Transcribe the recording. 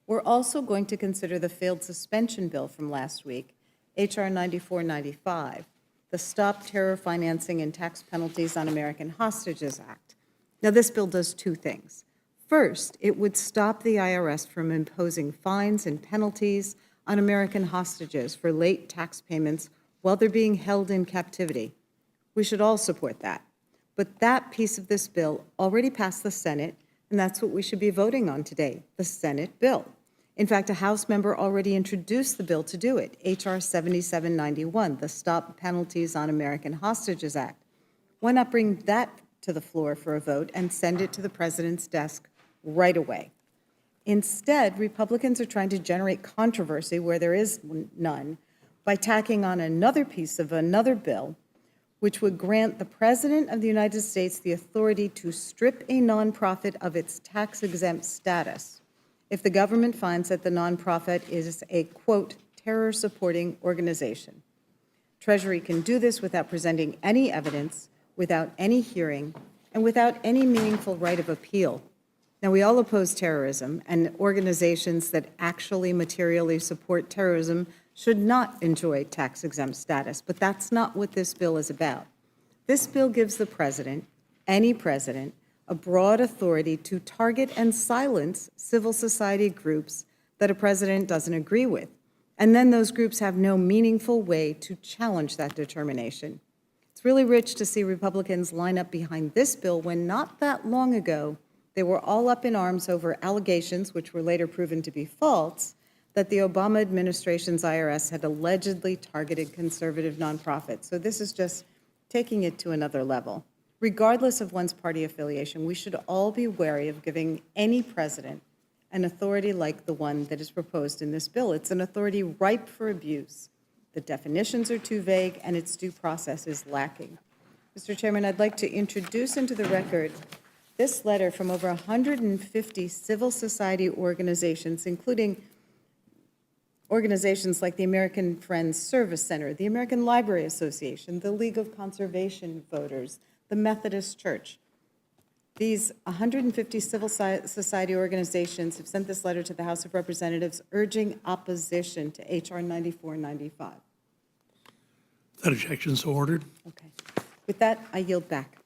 We're also going to consider the failed suspension bill from last week, H.R. 9495, the Stop Terror Financing and Tax Penalties on American Hostages Act. Now, this bill does two things. First, it would stop the IRS from imposing fines and penalties on American hostages for late tax payments while they're being held in captivity. We should all support that. But that piece of this bill already passed the Senate, and that's what we should be voting on today, the Senate bill. In fact, a House member already introduced the bill to do it, H.R. 7791, the Stop Penalties on American Hostages Act. Why not bring that to the floor for a vote and send it to the president's desk right away? Instead, Republicans are trying to generate controversy where there is none by tacking on another piece of another bill, which would grant the President of the United States the authority to strip a nonprofit of its tax-exempt status if the government finds that the nonprofit is a, quote, terror-supporting organization. Treasury can do this without presenting any evidence, without any hearing, and without any meaningful right of appeal. Now, we all oppose terrorism, and organizations that actually materially support terrorism should not enjoy tax-exempt status, but that's not what this bill is about. This bill gives the president, any president, a broad authority to target and silence civil society groups that a president doesn't agree with. And then those groups have no meaningful way to challenge that determination. It's really rich to see Republicans line up behind this bill when not that long ago, they were all up in arms over allegations, which were later proven to be false, that the Obama administration's IRS had allegedly targeted conservative nonprofits. So this is just taking it to another level. Regardless of one's party affiliation, we should all be wary of giving any president an authority like the one that is proposed in this bill. It's an authority ripe for abuse. The definitions are too vague, and its due process is lacking. Mr. Chairman, I'd like to introduce into the record this letter from over 150 civil society organizations, including organizations like the American Friends Service Center, the American Library Association, the League of Conservation Voters, the Methodist Church. These 150 civil society organizations have sent this letter to the House of Representatives urging opposition to H.R. 9495. That objection so ordered. Okay. With that, I yield back.